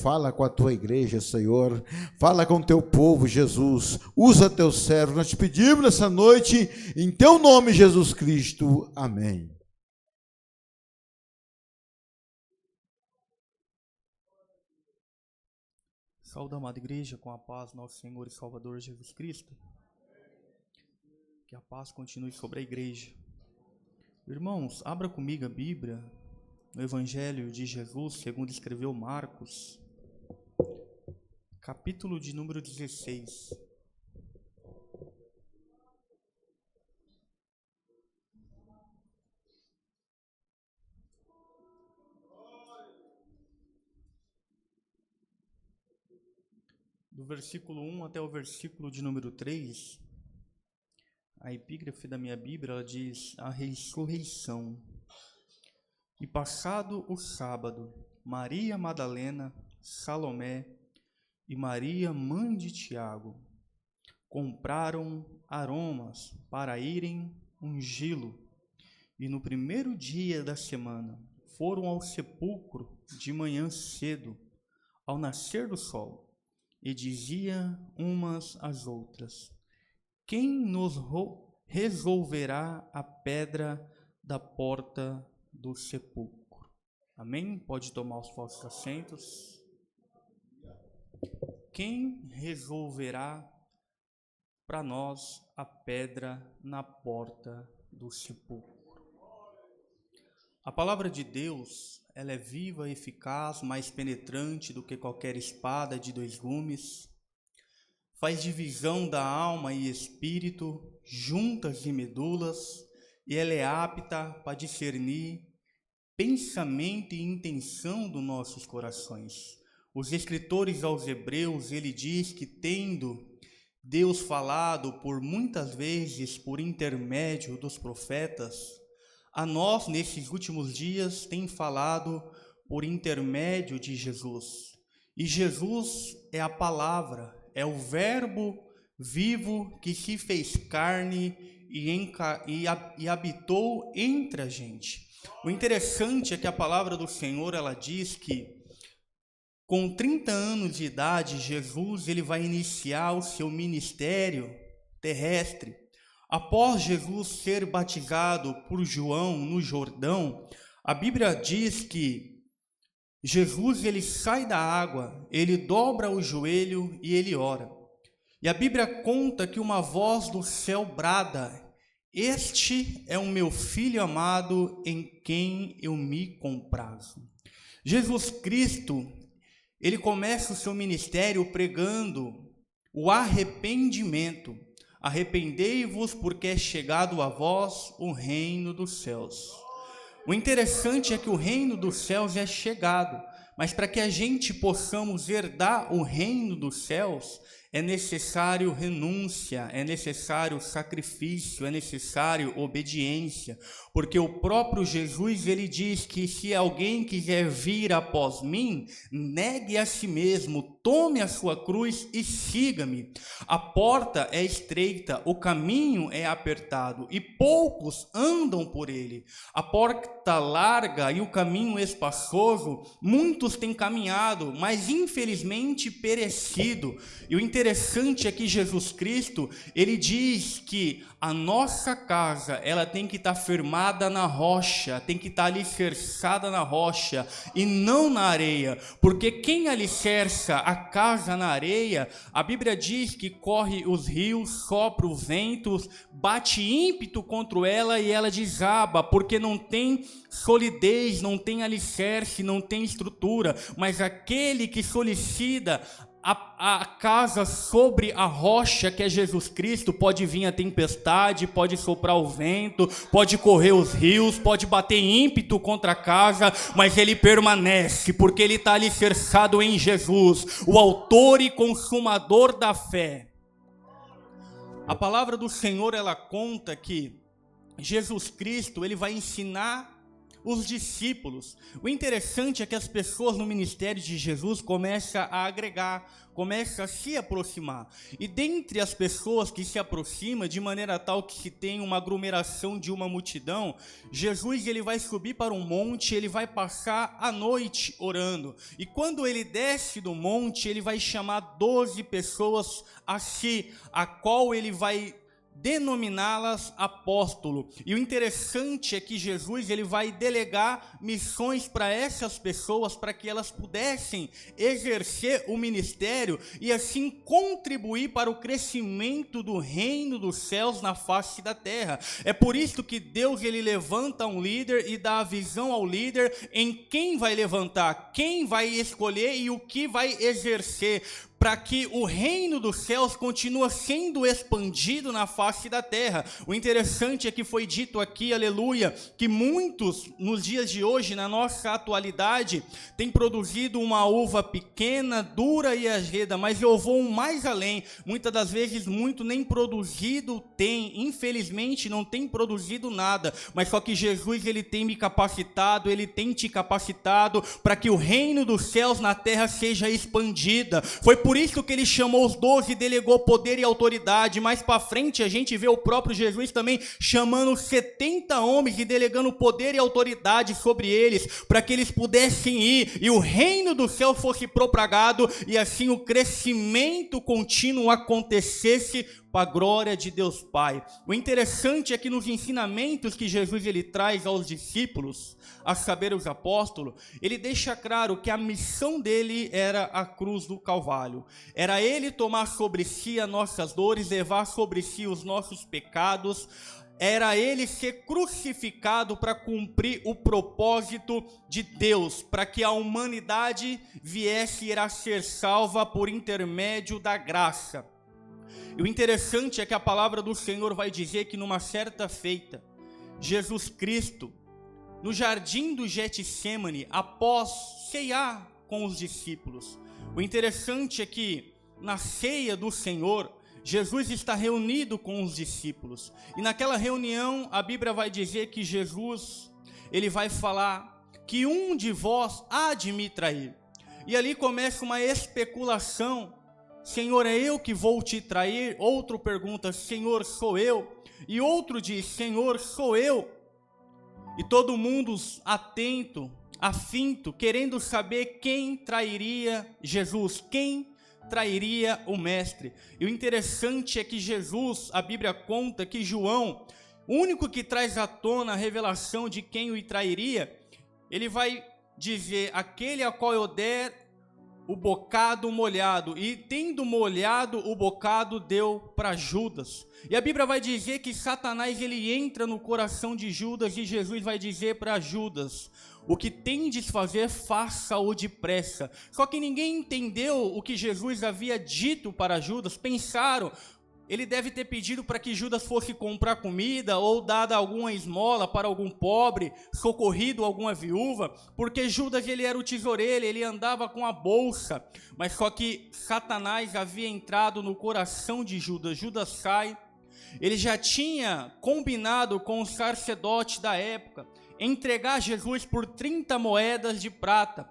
fala com a tua igreja, Senhor. Fala com o teu povo, Jesus. Usa teu servo. Nós te pedimos nessa noite, em teu nome, Jesus Cristo. Amém. Saúde, amada igreja, com a paz, nosso Senhor e Salvador Jesus Cristo. Que a paz continue sobre a igreja. Irmãos, abra comigo a Bíblia, no Evangelho de Jesus, segundo escreveu Marcos, capítulo de número 16. Do versículo 1 até o versículo de número 3, a epígrafe da minha Bíblia, ela diz: a ressurreição. E passado o sábado, Maria Madalena, Salomé e Maria, mãe de Tiago, compraram aromas para irem ungí-lo. E no primeiro dia da semana, foram ao sepulcro de manhã cedo, ao nascer do sol. E dizia umas às outras: quem nos resolverá a pedra da porta do sepulcro? Amém? Pode tomar os vossos assentos. Quem resolverá para nós a pedra na porta do sepulcro? A palavra de Deus, ela é viva, eficaz, mais penetrante do que qualquer espada de dois gumes. Faz divisão da alma e espírito, juntas e medulas, e ela é apta para discernir pensamento e intenção dos nossos corações. Os escritores aos Hebreus, ele diz que tendo Deus falado por muitas vezes por intermédio dos profetas, a nós, nesses últimos dias, tem falado por intermédio de Jesus. E Jesus é a palavra, é o verbo vivo que se fez carne e habitou entre a gente. O interessante é que a palavra do Senhor, ela diz que com 30 anos de idade, Jesus ele vai iniciar o seu ministério terrestre. Após Jesus ser batizado por João no Jordão, a Bíblia diz que Jesus ele sai da água, ele dobra o joelho e ele ora. E a Bíblia conta que uma voz do céu brada: este é o meu filho amado em quem eu me comprazo. Jesus Cristo, ele começa o seu ministério pregando o arrependimento. Arrependei-vos, porque é chegado a vós o reino dos céus. O interessante é que o reino dos céus é chegado, mas para que a gente possamos herdar o reino dos céus, é necessário renúncia, é necessário sacrifício, é necessário obediência, porque o próprio Jesus, ele diz que se alguém quiser vir após mim, negue a si mesmo, tome a sua cruz e siga-me. A porta é estreita, o caminho é apertado e poucos andam por ele. A porta larga e o caminho espaçoso, muitos têm caminhado, mas infelizmente perecido. E o interessante é que Jesus Cristo, ele diz que a nossa casa, ela tem que estar firmada na rocha, tem que estar alicerçada na rocha e não na areia, porque quem alicerça a casa na areia, a Bíblia diz que corre os rios, sopra os ventos, bate ímpeto contra ela e ela desaba, porque não tem solidez, não tem alicerce, não tem estrutura. Mas aquele que solicita a casa sobre a rocha, que é Jesus Cristo, pode vir a tempestade, pode soprar o vento, pode correr os rios, pode bater ímpeto contra a casa, mas ele permanece, porque ele está alicerçado em Jesus, o autor e consumador da fé. A palavra do Senhor, ela conta que Jesus Cristo, ele vai ensinar os discípulos. O interessante é que as pessoas no ministério de Jesus começam a agregar, começam a se aproximar. E dentre as pessoas que se aproximam, de maneira tal que se tem uma aglomeração de uma multidão, Jesus ele vai subir para um monte, ele vai passar a noite orando. E quando ele desce do monte, ele vai chamar 12 pessoas a si, a qual ele vai denominá-las apóstolo. E o interessante é que Jesus ele vai delegar missões para essas pessoas, para que elas pudessem exercer o ministério e assim contribuir para o crescimento do reino dos céus na face da terra. É por isso que Deus ele levanta um líder e dá a visão ao líder em quem vai levantar, quem vai escolher e o que vai exercer, para que o reino dos céus continue sendo expandido na face da terra. O interessante é que foi dito aqui, aleluia, que muitos nos dias de hoje, na nossa atualidade, têm produzido uma uva pequena, dura e azeda, mas eu vou mais além. Muitas das vezes, muito nem produzido tem, infelizmente não tem produzido nada, mas só que Jesus ele tem me capacitado, ele tem te capacitado para que o reino dos céus na terra seja expandida. Foi por isso que ele chamou os 12 e delegou poder e autoridade. Mais para frente a gente vê o próprio Jesus também chamando 70 homens e delegando poder e autoridade sobre eles, para que eles pudessem ir e o reino do céu fosse propagado e assim o crescimento contínuo acontecesse para a glória de Deus Pai. O interessante é que nos ensinamentos que Jesus ele traz aos discípulos, a saber os apóstolos, ele deixa claro que a missão dele era a cruz do Calvário. Era ele tomar sobre si as nossas dores, levar sobre si os nossos pecados. Era ele ser crucificado para cumprir o propósito de Deus, para que a humanidade viesse a ser salva por intermédio da graça. E o interessante é que a palavra do Senhor vai dizer que numa certa feita, Jesus Cristo, no jardim do Getsêmani, após ceiar com os discípulos. O interessante é que na ceia do Senhor, Jesus está reunido com os discípulos. E naquela reunião, a Bíblia vai dizer que Jesus, ele vai falar que um de vós há de me trair. E ali começa uma especulação. Senhor, é eu que vou te trair? Outro pergunta, Senhor, sou eu? E outro diz, Senhor, sou eu? E todo mundo atento, afinto, querendo saber quem trairia Jesus, quem trairia o mestre. E o interessante é que Jesus, a Bíblia conta que João, o único que traz à tona a revelação de quem o trairia, ele vai dizer, aquele a qual eu der o bocado molhado, e tendo molhado o bocado deu para Judas. E a Bíblia vai dizer que Satanás ele entra no coração de Judas e Jesus vai dizer para Judas, o que tendes fazer, faça-o depressa. Só que ninguém entendeu o que Jesus havia dito para Judas. Pensaram, ele deve ter pedido para que Judas fosse comprar comida ou dado alguma esmola para algum pobre, socorrido alguma viúva, porque Judas ele era o tesoureiro, ele andava com a bolsa. Mas só que Satanás havia entrado no coração de Judas. Judas sai, ele já tinha combinado com o sacerdote da época entregar Jesus por 30 moedas de prata.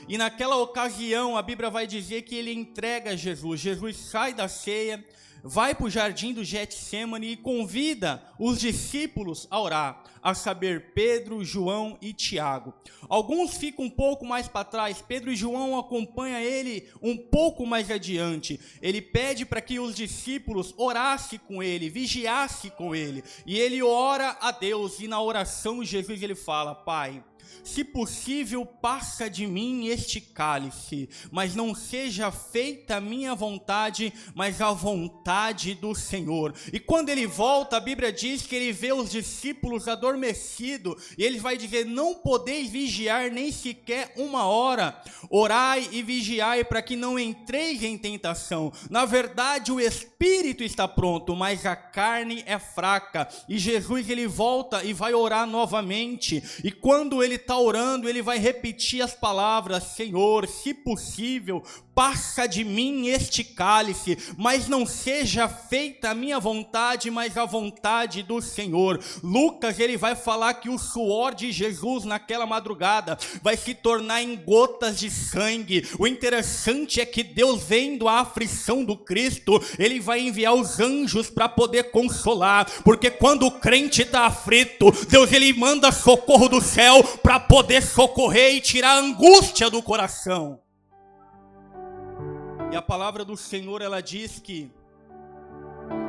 E naquela ocasião a Bíblia vai dizer que ele entrega Jesus. Jesus sai da ceia, vai para o jardim do Getsêmani e convida os discípulos a orar, a saber, Pedro, João e Tiago. Alguns ficam um pouco mais para trás, Pedro e João acompanham ele um pouco mais adiante. Ele pede para que os discípulos orassem com ele, vigiassem com ele, e ele ora a Deus, e na oração Jesus ele fala, Pai, se possível, passa de mim este cálice, mas não seja feita a minha vontade, mas a vontade do Senhor. E quando ele volta, a Bíblia diz que ele vê os discípulos adormecidos, e ele vai dizer, não podeis vigiar nem sequer uma hora, orai e vigiai para que não entreis em tentação. Na verdade, o espírito está pronto, mas a carne é fraca. E Jesus ele volta e vai orar novamente, e quando ele está orando, ele vai repetir as palavras: Senhor, se possível, passa de mim este cálice, mas não seja feita a minha vontade, mas a vontade do Senhor. Lucas, ele vai falar que o suor de Jesus naquela madrugada vai se tornar em gotas de sangue. O interessante é que Deus, vendo a aflição do Cristo, ele vai enviar os anjos para poder consolar, porque quando o crente está aflito, Deus, ele manda socorro do céu para poder socorrer e tirar a angústia do coração. E a palavra do Senhor, ela diz que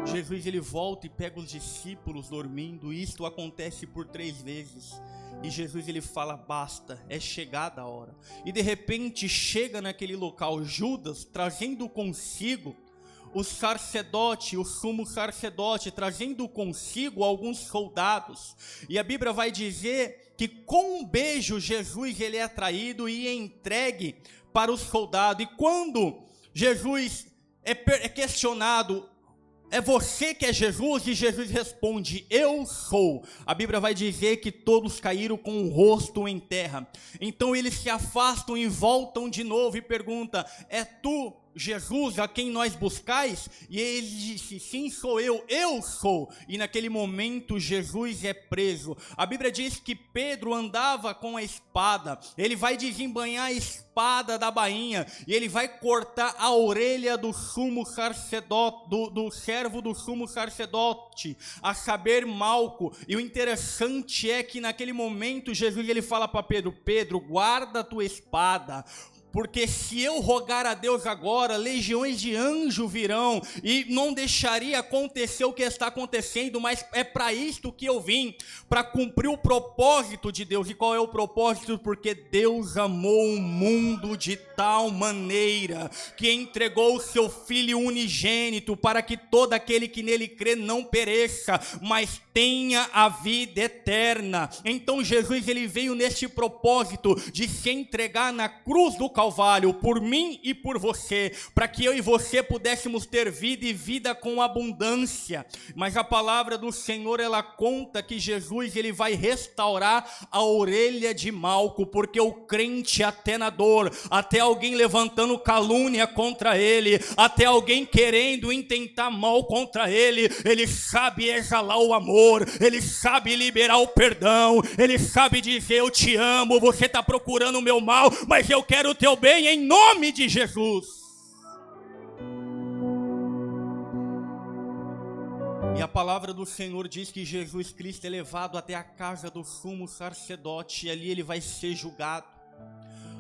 Jesus, ele volta e pega os discípulos dormindo. Isto acontece por 3 vezes. E Jesus, ele fala: basta, é chegada a hora. E de repente chega naquele local Judas, trazendo consigo o sacerdote, o sumo sacerdote, trazendo consigo alguns soldados. E a Bíblia vai dizer que com um beijo Jesus, ele é traído e é entregue para o soldado. E quando Jesus é questionado: é você que é Jesus? E Jesus responde: eu sou. A Bíblia vai dizer que todos caíram com o rosto em terra. Então eles se afastam e voltam de novo e perguntam: é tu, Jesus, a quem nós buscais? E ele disse: sim, sou eu sou. E naquele momento Jesus é preso. A Bíblia diz que Pedro andava com a espada. Ele vai desembanhar a espada da bainha e ele vai cortar a orelha do sumo sacerdote, do servo do sumo sacerdote, a saber, Malco. E o interessante é que naquele momento Jesus, ele fala para Pedro: Pedro, guarda a tua espada, porque se eu rogar a Deus agora, legiões de anjos virão e não deixaria acontecer o que está acontecendo, mas é para isto que eu vim, para cumprir o propósito de Deus. E qual é o propósito? Porque Deus amou o mundo de tal maneira que entregou o seu Filho unigênito, para que todo aquele que nele crê não pereça, mas tenha a vida eterna. Então Jesus, ele veio neste propósito de se entregar na cruz do Calvário por mim e por você, para que eu e você pudéssemos ter vida e vida com abundância. Mas a palavra do Senhor, ela conta que Jesus, ele vai restaurar a orelha de Malco, porque o crente, até na dor, até alguém levantando calúnia contra ele, até alguém querendo intentar mal contra ele, ele sabe exalar o amor, ele sabe liberar o perdão, ele sabe dizer: eu te amo, você está procurando o meu mal, mas eu quero o teu bem, em nome de Jesus. E a palavra do Senhor diz que Jesus Cristo é levado até a casa do sumo sacerdote, e ali ele vai ser julgado.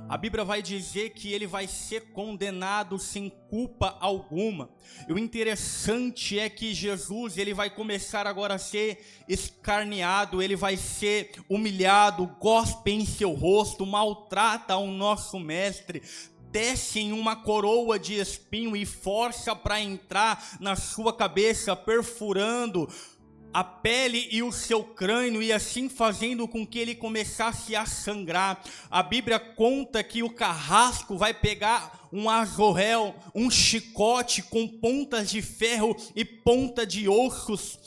A Bíblia vai dizer que ele vai ser condenado sem culpa alguma. E o interessante é que Jesus, ele vai começar agora a ser escarneado, ele vai ser humilhado, gospe em seu rosto, maltrata o nosso mestre, tecem uma coroa de espinho e força para entrar na sua cabeça, perfurando a pele e o seu crânio, e assim fazendo com que ele começasse a sangrar. A Bíblia conta que o carrasco vai pegar um azorel, um chicote com pontas de ferro e ponta de ossos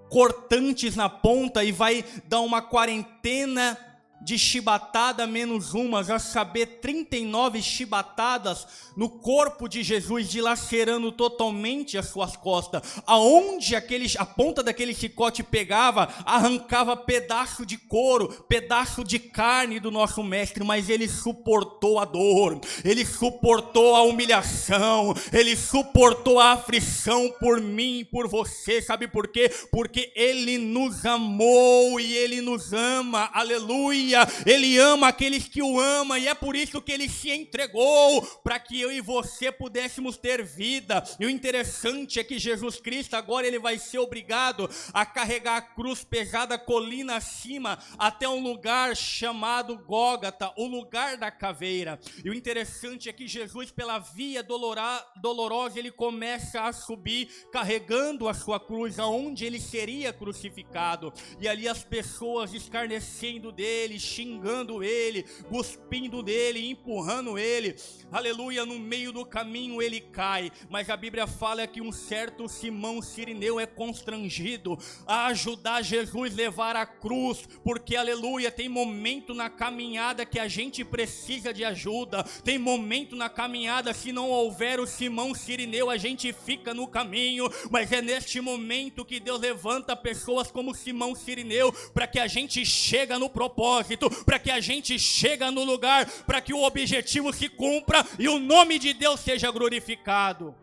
cortantes na ponta, e vai dar uma quarentena de chibatada menos umas, a saber 39 chibatadas no corpo de Jesus, dilacerando totalmente as suas costas. Aonde a ponta daquele chicote pegava, arrancava pedaço de couro, pedaço de carne do nosso mestre, mas ele suportou a dor, ele suportou a humilhação, ele suportou a aflição por mim e por você. Sabe por quê? Porque ele nos amou e ele nos ama, aleluia. Ele ama aqueles que o amam, e é por isso que ele se entregou, para que eu e você pudéssemos ter vida. E o interessante é que Jesus Cristo agora ele vai ser obrigado a carregar a cruz pesada colina acima, até um lugar chamado Gólgota, o lugar da caveira. E o interessante é que Jesus, pela via dolorosa, ele começa a subir carregando a sua cruz, aonde ele seria crucificado. E ali as pessoas escarnecendo dele, xingando ele, cuspindo nele, empurrando ele. Aleluia, no meio do caminho ele cai. Mas a Bíblia fala que um certo Simão Cirineu é constrangido a ajudar Jesus a levar a cruz, porque aleluia, tem momento na caminhada que a gente precisa de ajuda. Tem momento na caminhada, se não houver o Simão Cirineu, a gente fica no caminho. Mas é neste momento que Deus levanta pessoas como Simão Cirineu, para que a gente chega no propósito, para que a gente chega no lugar, para que o objetivo se cumpra e o nome de Deus seja glorificado.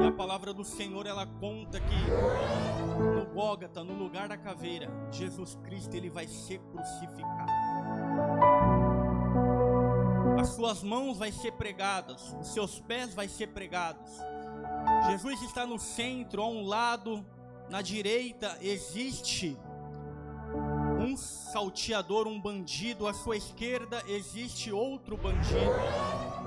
E a palavra do Senhor, ela conta que no Gólgota, no lugar da caveira, Jesus Cristo, ele vai ser crucificado. As suas mãos vai ser pregadas, os seus pés vai ser pregados. Jesus está no centro, a um lado, na direita existe um salteador, um bandido, à sua esquerda existe outro bandido.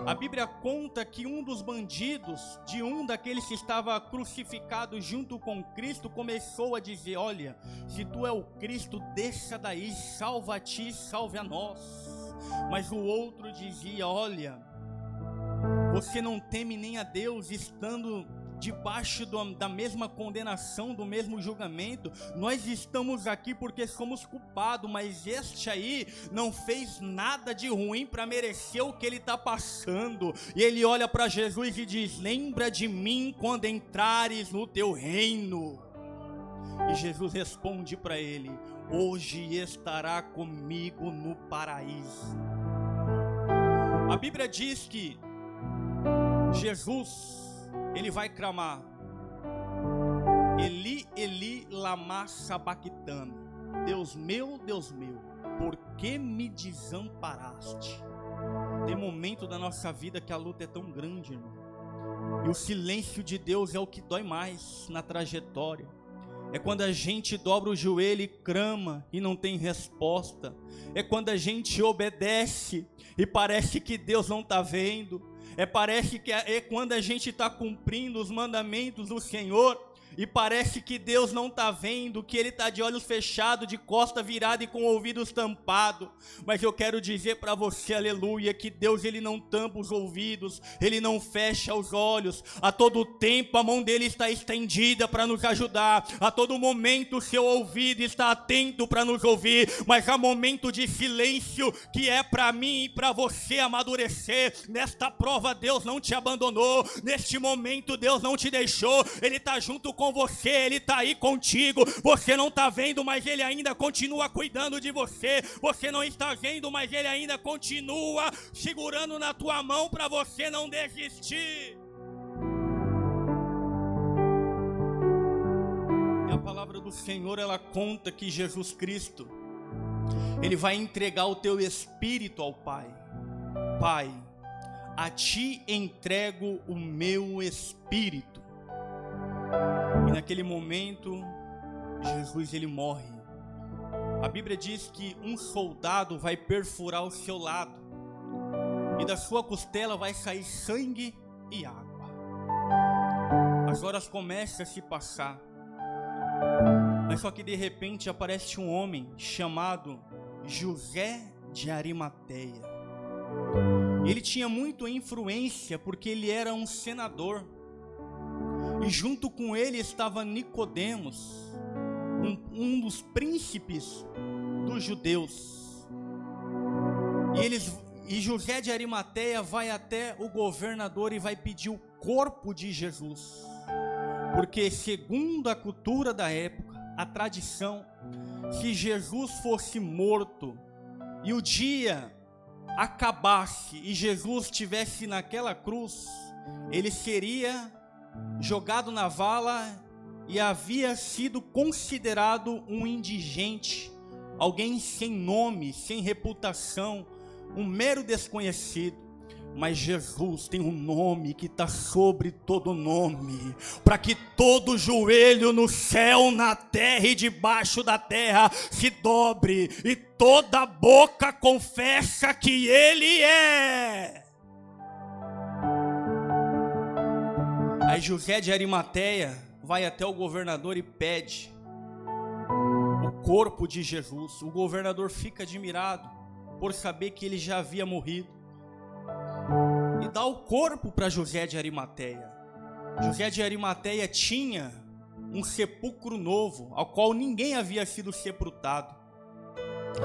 A Bíblia conta que um dos bandidos, de um daqueles que estava crucificado junto com Cristo, começou a dizer: olha, se tu é o Cristo, desça daí, salva a ti, salve a nós. Mas o outro dizia: olha, você não teme nem a Deus, estando debaixo da mesma condenação, do mesmo julgamento. Nós estamos aqui porque somos culpados, mas este aí não fez nada de ruim para merecer o que ele está passando. E ele olha para Jesus e diz: lembra de mim quando entrares no teu reino. E Jesus responde para ele: hoje estará comigo no paraíso. A Bíblia diz que Jesus, ele vai clamar: Eli, Eli, lama sabachthani. Deus meu, por que me desamparaste? Tem momento da nossa vida que a luta é tão grande, irmão, e o silêncio de Deus é o que dói mais na trajetória. É quando a gente dobra o joelho e clama e não tem resposta. É quando a gente obedece e parece que Deus não está vendo. Parece que é quando a gente está cumprindo os mandamentos do Senhor e parece que Deus não está vendo, que Ele está de olhos fechados, de costa virada e com ouvidos tampados. Mas eu quero dizer para você, aleluia, que Deus, Ele não tampa os ouvidos, Ele não fecha os olhos. A todo tempo a mão dEle está estendida para nos ajudar. A todo momento o seu ouvido está atento para nos ouvir. Mas há momento de silêncio que é para mim e para você amadurecer. Nesta prova Deus não te abandonou, neste momento Deus não te deixou. Ele está junto com você, Ele está aí contigo. Você não está vendo, mas Ele ainda continua cuidando de você. Você não está vendo, mas Ele ainda continua segurando na tua mão para você não desistir. E a palavra do Senhor, ela conta que Jesus Cristo, Ele vai entregar o teu espírito ao Pai. Pai, a ti entrego o meu espírito. E naquele momento, Jesus, ele morre. A Bíblia diz que um soldado vai perfurar o seu lado, e da sua costela vai sair sangue e água. As horas começam a se passar, mas só que de repente aparece um homem chamado José de Arimateia. Ele tinha muita influência porque ele era um senador. E junto com ele estava Nicodemos, um dos príncipes dos judeus. E José de Arimateia vai até o governador e vai pedir o corpo de Jesus. Porque segundo a cultura da época, a tradição, se Jesus fosse morto e o dia acabasse e Jesus estivesse naquela cruz, ele seria jogado na vala e havia sido considerado um indigente, alguém sem nome, sem reputação, um mero desconhecido. Mas Jesus tem um nome que está sobre todo nome, para que todo joelho no céu, na terra e debaixo da terra se dobre e toda boca confessa que Ele é. Aí José de Arimateia vai até o governador e pede o corpo de Jesus. O governador fica admirado por saber que ele já havia morrido e dá o corpo para José de Arimateia. José de Arimateia tinha um sepulcro novo, ao qual ninguém havia sido sepultado,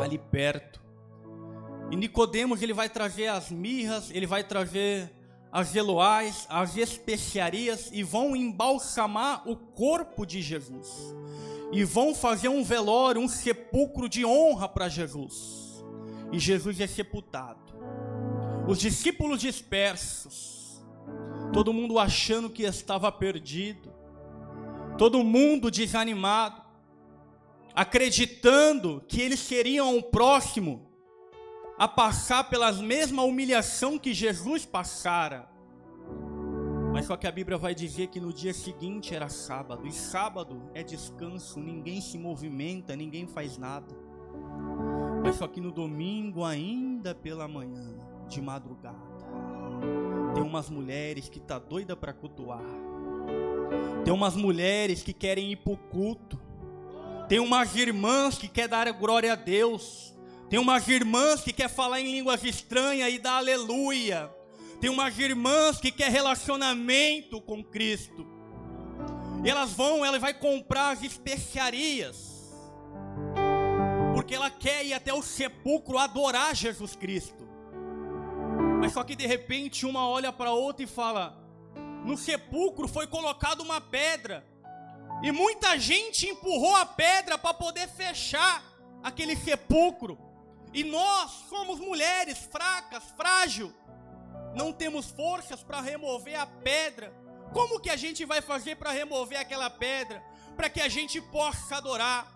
ali perto. E Nicodemos, ele vai trazer as mirras, ele vai trazer as eloás, as especiarias, e vão embalsamar o corpo de Jesus. E vão fazer um velório, um sepulcro de honra para Jesus. E Jesus é sepultado. Os discípulos dispersos, todo mundo achando que estava perdido, todo mundo desanimado, acreditando que eles seriam o próximo a passar pelas mesma humilhação que Jesus passara. Mas só que a Bíblia vai dizer que no dia seguinte era sábado, e sábado é descanso, ninguém se movimenta, ninguém faz nada. Mas só que no domingo, ainda pela manhã, de madrugada, tem umas mulheres que tá doida para cultuar. Tem umas mulheres que querem ir pro culto. Tem umas irmãs que querem dar glória a Deus. Tem umas irmãs que querem falar em línguas estranhas e dar aleluia. Tem umas irmãs que querem relacionamento com Cristo. E ela vai comprar as especiarias, porque ela quer ir até o sepulcro adorar Jesus Cristo. Mas só que de repente uma olha para outra e fala: no sepulcro foi colocada uma pedra, e muita gente empurrou a pedra para poder fechar aquele sepulcro. E nós somos mulheres fracas, frágil, não temos forças para remover a pedra. Como que a gente vai fazer para remover aquela pedra, para que a gente possa adorar?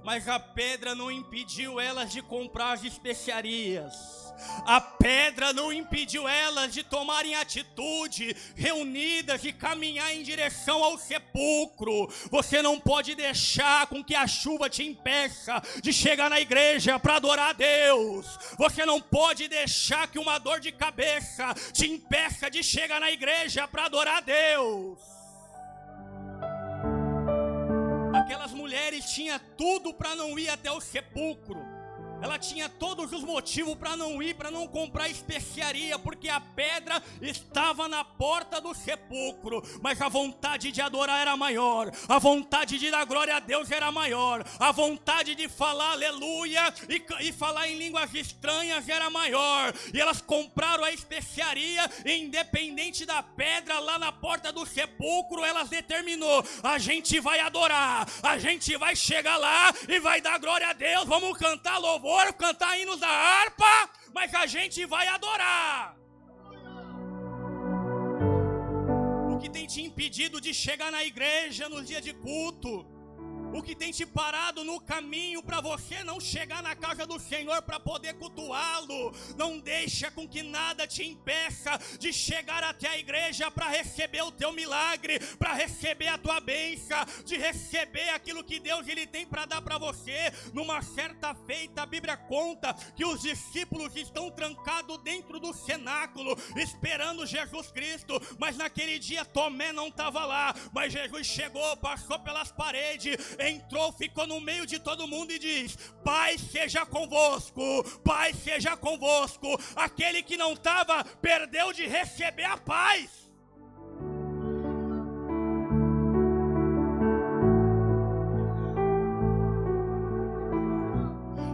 Mas a pedra não impediu elas de comprar as especiarias. A pedra não impediu elas de tomarem atitude, reunidas, e caminhar em direção ao sepulcro. Você não pode deixar com que a chuva te impeça de chegar na igreja para adorar a Deus. Você não pode deixar que uma dor de cabeça te impeça de chegar na igreja para adorar a Deus. Aquelas mulheres tinham tudo para não ir até o sepulcro. Ela tinha todos os motivos para não ir, para não comprar especiaria, porque a pedra estava na porta do sepulcro. Mas a vontade de adorar era maior, a vontade de dar glória a Deus era maior, a vontade de falar aleluia e falar em línguas estranhas era maior. E elas compraram a especiaria, e independente da pedra lá na porta do sepulcro, elas determinou: a gente vai adorar, a gente vai chegar lá e vai dar glória a Deus, vamos cantar louvor, cantar hinos da harpa, mas a gente vai adorar. O que tem te impedido de chegar na igreja nos dias de culto? O que tem te parado no caminho para você não chegar na casa do Senhor para poder cultuá-lo? Não deixa com que nada te impeça de chegar até a igreja para receber o teu milagre, para receber a tua bênção, de receber aquilo que Deus ele tem para dar para você. Numa certa feita, a Bíblia conta que os discípulos estão trancados dentro do cenáculo, esperando Jesus Cristo. Mas naquele dia Tomé não estava lá, mas Jesus chegou, passou pelas paredes, entrou, ficou no meio de todo mundo e diz: Pai seja convosco, Pai seja convosco. Aquele que não estava, perdeu de receber a paz.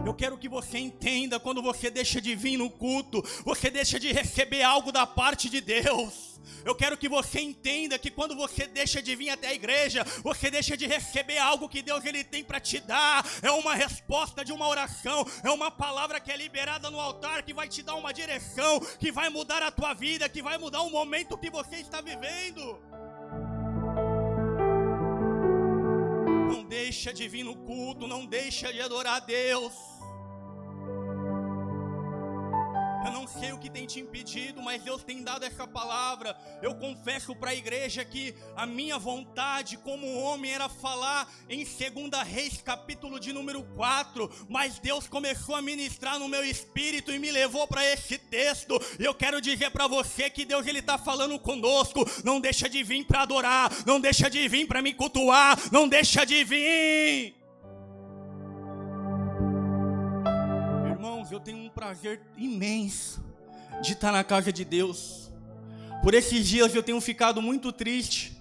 Eu quero que você entenda, quando você deixa de vir no culto, você deixa de receber algo da parte de Deus. Eu quero que você entenda que quando você deixa de vir até a igreja, você deixa de receber algo que Deus ele tem para te dar. É uma resposta de uma oração, é uma palavra que é liberada no altar, que vai te dar uma direção, que vai mudar a tua vida, que vai mudar o momento que você está vivendo. Não deixa de vir no culto, não deixa de adorar a Deus. Eu não sei o que tem te impedido, mas Deus tem dado essa palavra. Eu confesso para a igreja que a minha vontade como homem era falar em 2 Reis, capítulo de número 4. Mas Deus começou a ministrar no meu espírito e me levou para esse texto. E eu quero dizer para você que Deus ele está falando conosco. Não deixa de vir para adorar, não deixa de vir para me cultuar, não deixa de vir. prazer imenso de estar na casa de Deus. Por esses dias eu tenho ficado muito triste,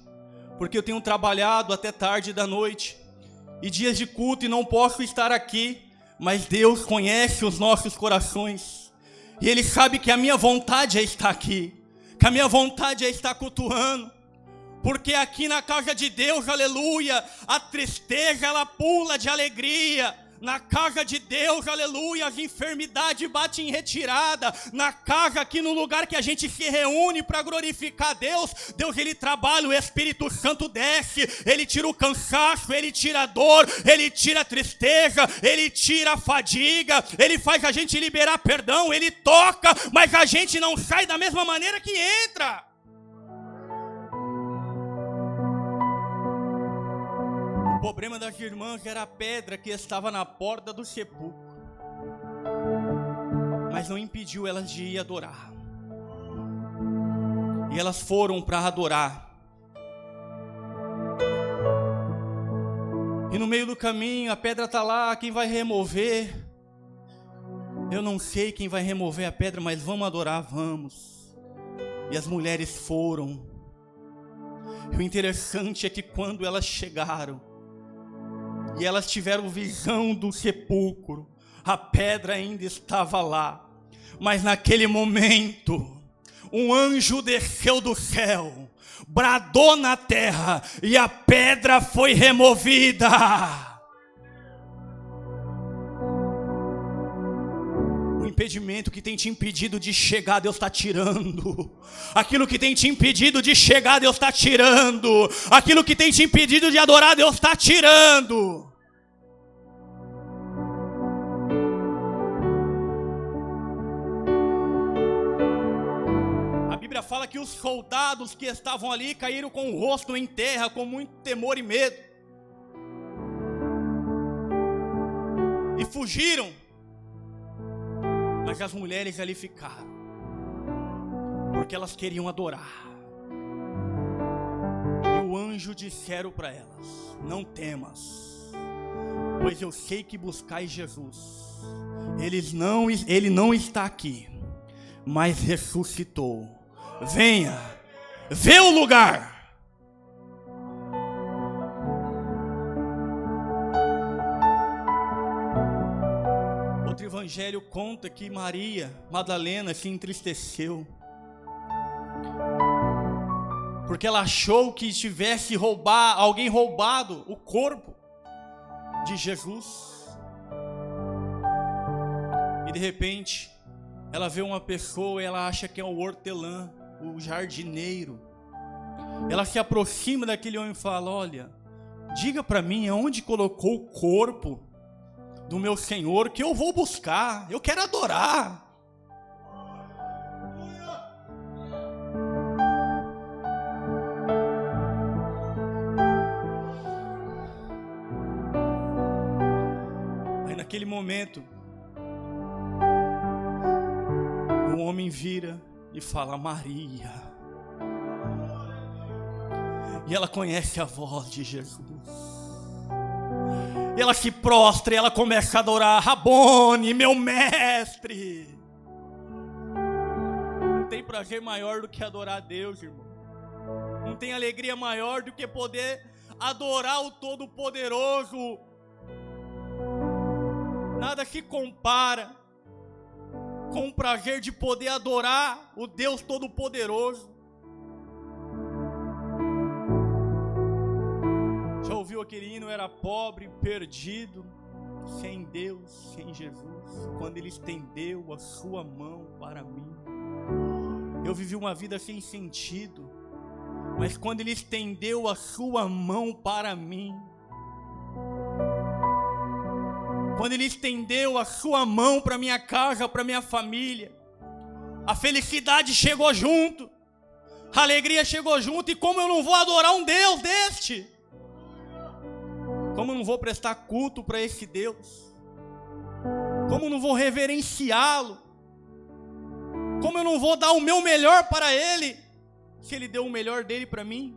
porque eu tenho trabalhado até tarde da noite, e dias de culto e não posso estar aqui, mas Deus conhece os nossos corações, e Ele sabe que a minha vontade é estar aqui, que a minha vontade é estar cultuando, porque aqui na casa de Deus, aleluia, a tristeza ela pula de alegria. Na casa de Deus, aleluia, as enfermidades batem em retirada. Na casa, aqui no lugar que a gente se reúne para glorificar Deus, Deus ele trabalha, o Espírito Santo desce, ele tira o cansaço, ele tira a dor, ele tira a tristeza, ele tira a fadiga, ele faz a gente liberar perdão, ele toca, mas a gente não sai da mesma maneira que entra. O problema das irmãs era a pedra que estava na porta do sepulcro, mas não impediu elas de ir adorar. E elas foram para adorar. E no meio do caminho a pedra está lá, quem vai remover? Eu não sei quem vai remover a pedra, mas vamos adorar, vamos. E as mulheres foram. E o interessante é que quando elas chegaram, e elas tiveram visão do sepulcro, a pedra ainda estava lá, mas naquele momento, um anjo desceu do céu, bradou na terra, e a pedra foi removida. O impedimento que tem te impedido de chegar, Deus está tirando. Aquilo que tem te impedido de chegar, Deus está tirando. Aquilo que tem te impedido de adorar, Deus está tirando. A Bíblia fala que os soldados que estavam ali caíram com o rosto em terra, com muito temor e medo. E fugiram. Mas as mulheres ali ficaram, porque elas queriam adorar. E o anjo disseram para elas: não temas, pois eu sei que buscais Jesus. Ele não está aqui, mas ressuscitou. Venha, vê o lugar. Outro evangelho conta que Maria Madalena se entristeceu, porque ela achou que tivesse alguém roubado o corpo de Jesus. E de repente, ela vê uma pessoa e ela acha que é o hortelã, o jardineiro. Ela se aproxima daquele homem e fala: olha, diga para mim aonde colocou o corpo do meu Senhor, que eu vou buscar, eu quero adorar. Aí naquele momento, o homem vira e fala: Maria. E ela conhece a voz de Jesus. E ela se prostra e ela começa a adorar: Rabone, meu mestre. Não tem prazer maior do que adorar a Deus, irmão. Não tem alegria maior do que poder adorar o Todo-Poderoso. Nada se compara com o prazer de poder adorar o Deus Todo-Poderoso. Já ouviu aquele hino? Era pobre, perdido, sem Deus, sem Jesus, quando Ele estendeu a sua mão para mim. Eu vivi uma vida sem sentido, mas quando Ele estendeu a sua mão para mim, quando Ele estendeu a sua mão para minha casa, para minha família, a felicidade chegou junto, a alegria chegou junto. E como eu não vou adorar um Deus deste? Como eu não vou prestar culto para esse Deus? Como eu não vou reverenciá-lo? Como eu não vou dar o meu melhor para Ele, se Ele deu o melhor dele para mim?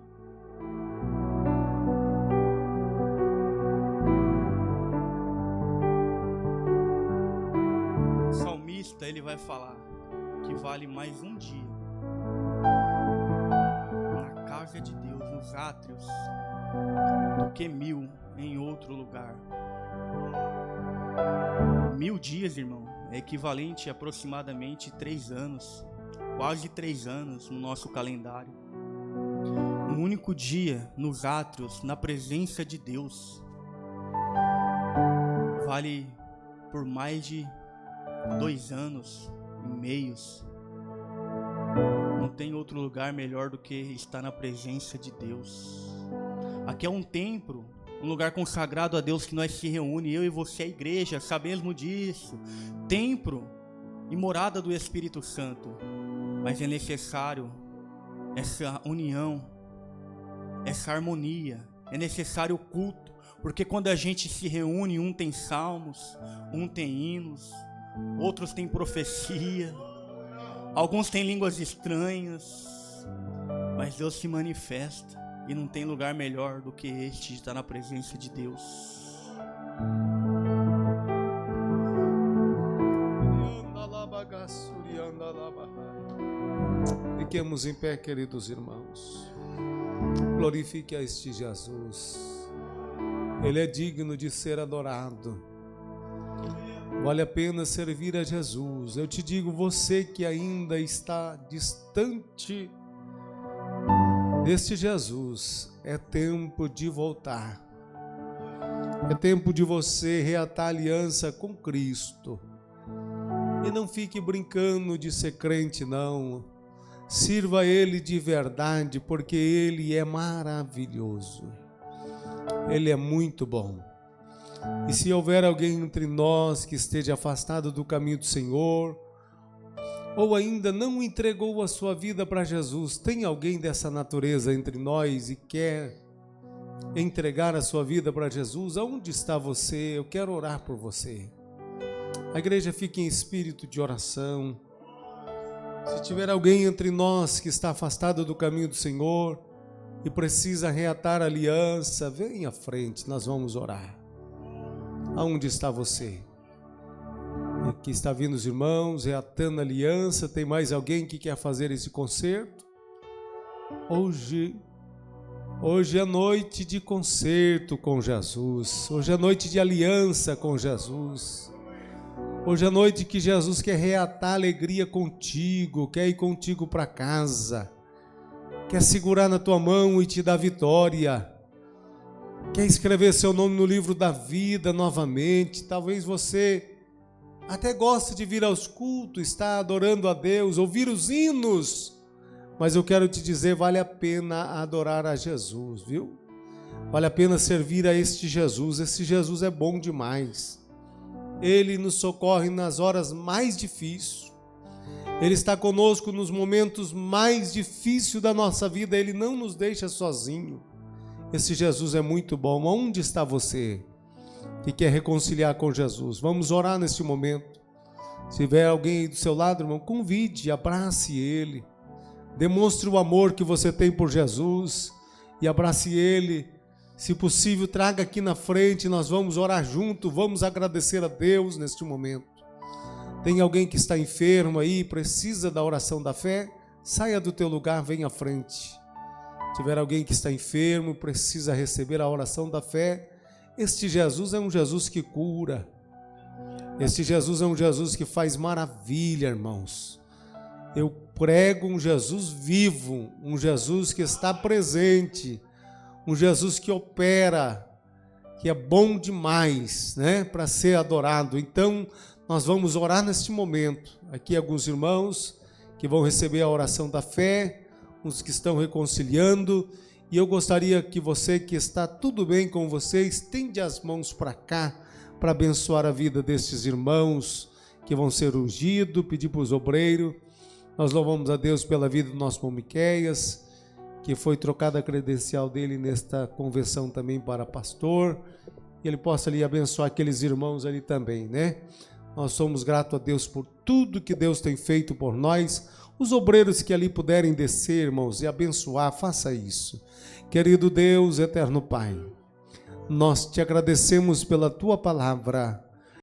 vai falar que vale mais um dia na casa de Deus, nos átrios, do que 1000 em outro lugar. 1000 dias, irmão, é equivalente a aproximadamente 3 anos, quase 3 anos no nosso calendário. Um único dia nos átrios, na presença de Deus, vale por mais de 2 anos e meios. Não tem outro lugar melhor do que estar na presença de Deus. Aqui é um templo, um lugar consagrado a Deus que nós se reúne, eu e você, a igreja, sabemos disso. Templo e morada do Espírito Santo. Mas é necessário essa união, essa harmonia, é necessário o culto, porque quando a gente se reúne, um tem salmos, um tem hinos, outros têm profecia, alguns têm línguas estranhas, mas Deus se manifesta e não tem lugar melhor do que este de estar na presença de Deus. Fiquemos em pé, queridos irmãos. Glorifique a este Jesus. Ele é digno de ser adorado. Vale a pena servir a Jesus. Eu te digo, você que ainda está distante deste Jesus, é tempo de voltar. É tempo de você reatar aliança com Cristo. E não fique brincando de ser crente, não. Sirva a Ele de verdade, porque Ele é maravilhoso. Ele é muito bom. E se houver alguém entre nós que esteja afastado do caminho do Senhor, ou ainda não entregou a sua vida para Jesus, tem alguém dessa natureza entre nós e quer entregar a sua vida para Jesus? Aonde está você? Eu quero orar por você. A igreja fica em espírito de oração. Se tiver alguém entre nós que está afastado do caminho do Senhor e precisa reatar a aliança, vem à frente, nós vamos orar. Aonde está você? Aqui está vindo os irmãos, reatando a aliança. Tem mais alguém que quer fazer esse concerto? Hoje é noite de concerto com Jesus. Hoje é noite de aliança com Jesus. Hoje é noite que Jesus quer reatar a alegria contigo, quer ir contigo para casa, quer segurar na tua mão e te dar vitória, quer escrever seu nome no livro da vida novamente. Talvez você até goste de vir aos cultos, estar adorando a Deus, ouvir os hinos, mas eu quero te dizer, vale a pena adorar a Jesus, viu? Vale a pena servir a este Jesus. Esse Jesus é bom demais. Ele nos socorre nas horas mais difíceis. Ele está conosco nos momentos mais difíceis da nossa vida. Ele não nos deixa sozinho. Esse Jesus é muito bom. Onde está você que quer reconciliar com Jesus? Vamos orar neste momento. Se tiver alguém aí do seu lado, irmão, convide, abrace ele. Demonstre o amor que você tem por Jesus e abrace ele. Se possível, traga aqui na frente, nós vamos orar junto, vamos agradecer a Deus neste momento. Tem alguém que está enfermo aí, precisa da oração da fé? Saia do teu lugar, venha à frente. Se tiver alguém que está enfermo, precisa receber a oração da fé, este Jesus é um Jesus que cura. Este Jesus é um Jesus que faz maravilha, irmãos. Eu prego um Jesus vivo, um Jesus que está presente, um Jesus que opera, que é bom demais, né, para ser adorado. Então, nós vamos orar neste momento. Aqui alguns irmãos que vão receber a oração da fé, uns que estão reconciliando, e eu gostaria que você que está tudo bem com você, estende as mãos para cá, para abençoar a vida destes irmãos que vão ser ungidos, pedir para os obreiros. Nós louvamos a Deus pela vida do nosso irmão Miqueias, que foi trocada a credencial dele nesta conversão também para pastor, que ele possa ali abençoar aqueles irmãos ali também, né? Nós somos gratos a Deus por tudo que Deus tem feito por nós. Os obreiros que ali puderem descer, irmãos, e abençoar, faça isso. Querido Deus, eterno Pai, nós te agradecemos pela tua palavra.